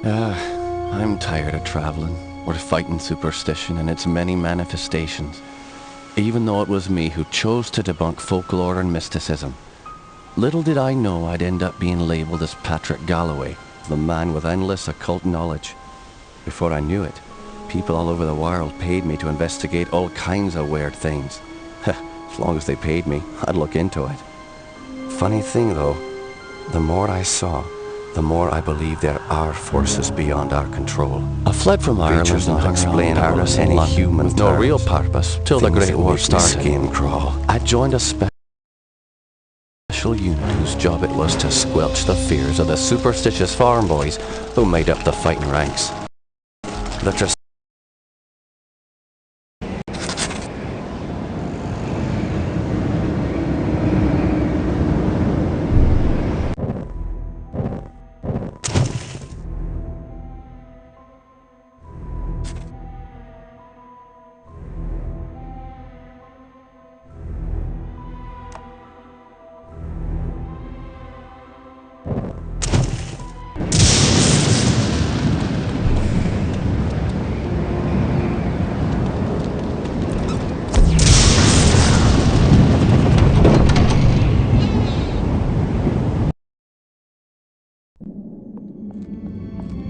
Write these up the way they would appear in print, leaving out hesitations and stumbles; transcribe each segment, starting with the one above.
I'm tired of traveling, or fighting superstition and its many manifestations. Even though it was me who chose to debunk folklore and mysticism. Little did I know I'd end up being labelled as Patrick Galloway, the man with endless occult knowledge. Before I knew it, people all over the world paid me to investigate all kinds of weird things. As long as they paid me, I'd look into it. Funny thing though, the more I saw, the more I believe there are forces beyond our control. I fled from Ireland, not explainable to any human with no real purpose, till the Great War started. Skin crawl. I joined a special unit whose job it was to squelch the fears of the superstitious farm boys who made up the fighting ranks.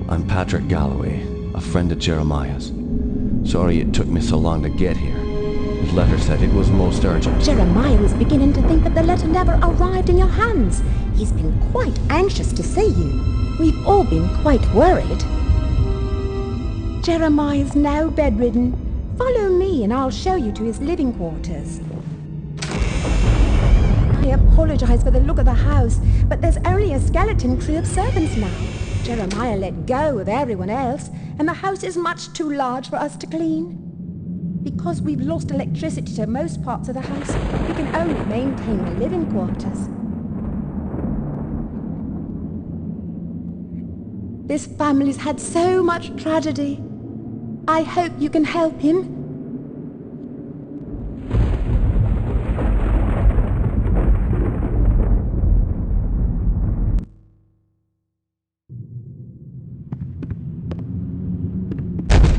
I'm Patrick Galloway, a friend of Jeremiah's. Sorry it took me so long to get here. His letter said it was most urgent. Jeremiah was beginning to think that the letter never arrived in your hands. He's been quite anxious to see you. We've all been quite worried. Jeremiah's now bedridden. Follow me and I'll show you to his living quarters. I apologize for the look of the house, but there's only a skeleton crew of servants now. Jeremiah let go of everyone else, and the house is much too large for us to clean. Because we've lost electricity to most parts of the house, we can only maintain the living quarters. This family's had so much tragedy. I hope you can help him.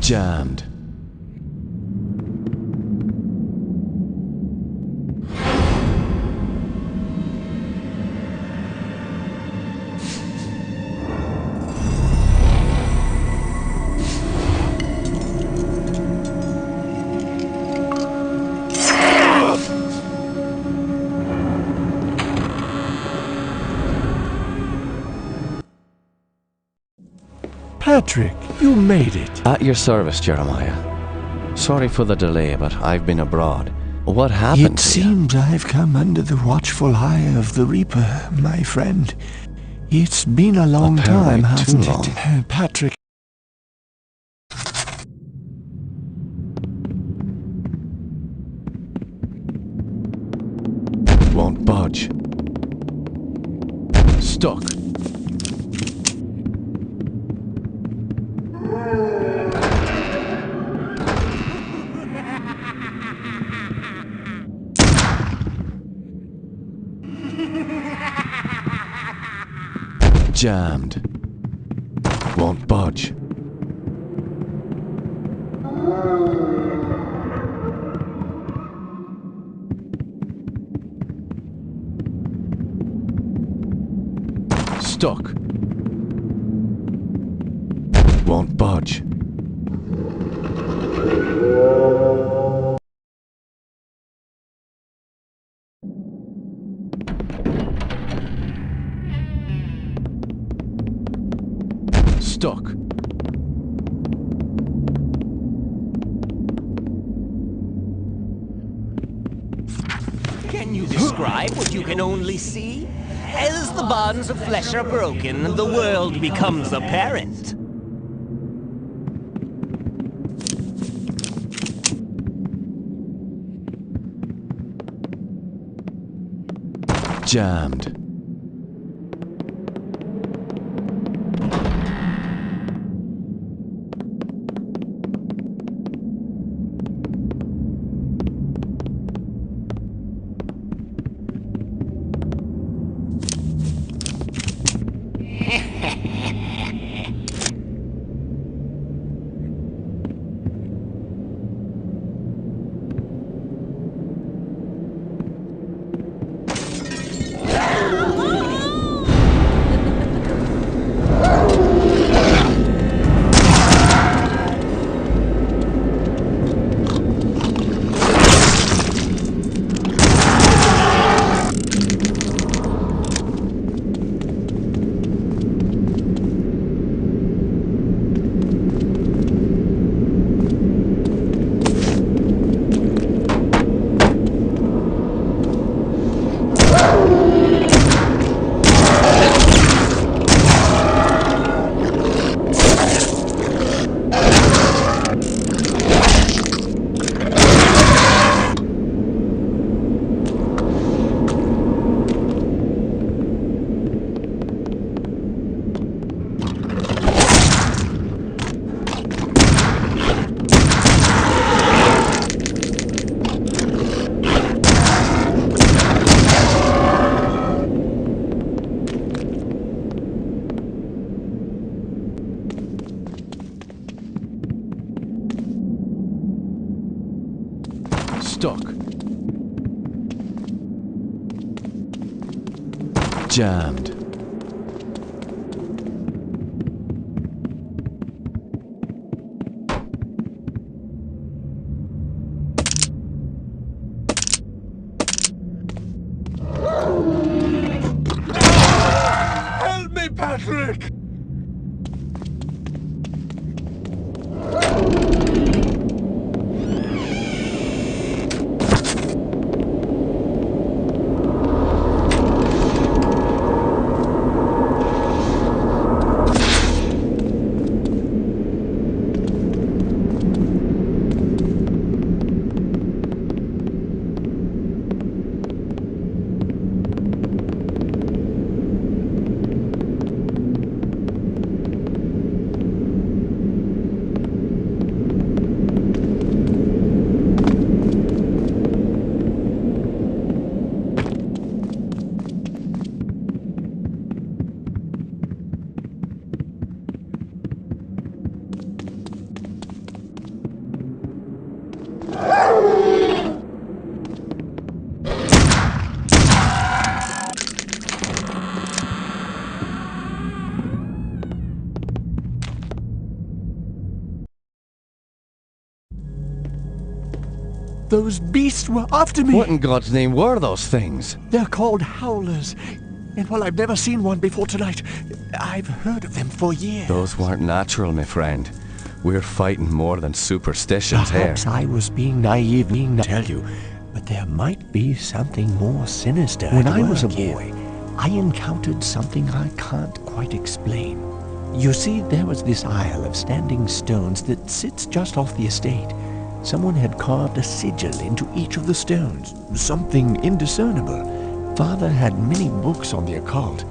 Jammed. Patrick, you made it. At your service, Jeremiah. Sorry for the delay, but I've been abroad. What happened to you? It seems I've come under the watchful eye of the Reaper, my friend. It's been a long time, hasn't it? Patrick. Won't budge. Stuck. Jammed. Won't budge. Stuck. Won't budge. Stuck. Can you describe what you can only see? As the bonds of flesh are broken, the world becomes apparent. Jammed. stuck. Jammed. Help me, Patrick! Those beasts were after me! What in God's name were those things? They're called howlers. And while I've never seen one before tonight, I've heard of them for years. Those weren't natural, my friend. We're fighting more than superstitions here. Perhaps I was being naive, tell you, but there might be something more sinister. When I was a boy, I encountered something I can't quite explain. You see, there was this isle of standing stones that sits just off the estate. Someone had carved a sigil into each of the stones, something indiscernible. Father had many books on the occult,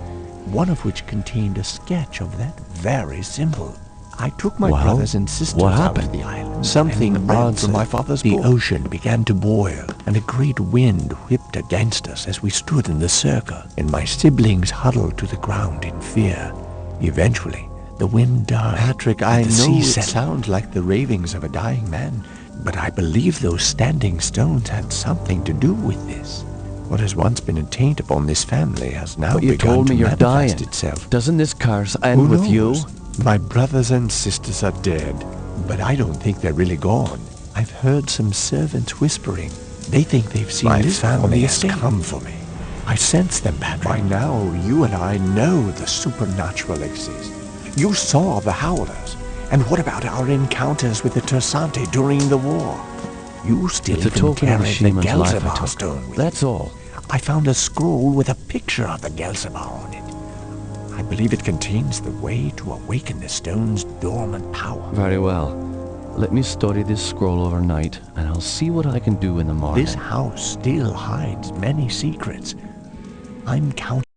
one of which contained a sketch of that very symbol. I took my brothers and sisters out of the island. Something odd from my father's book. The ocean began to boil, and a great wind whipped against us as we stood in the circle, and my siblings huddled to the ground in fear. Eventually, the wind died. Patrick, I know it sounds like the ravings of a dying man, but I believe those standing stones had something to do with this. What has once been a taint upon this family has now But you begun told me to you're dying. manifest itself. Doesn't this curse end with you? My brothers and sisters are dead, but I don't think they're really gone. I've heard some servants whispering. They think they've seen this family has come for me. I sense them, Patrick. By now, you and I know the supernatural exists. You saw the howlers. And what about our encounters with the Tersante during the war? You still even carry the Gelsebar stone with you. That's all. I found a scroll with a picture of the Gelsebar on it. I believe it contains the way to awaken the stone's dormant power. Very well. Let me study this scroll overnight, and I'll see what I can do in the morning. This house still hides many secrets. I'm counting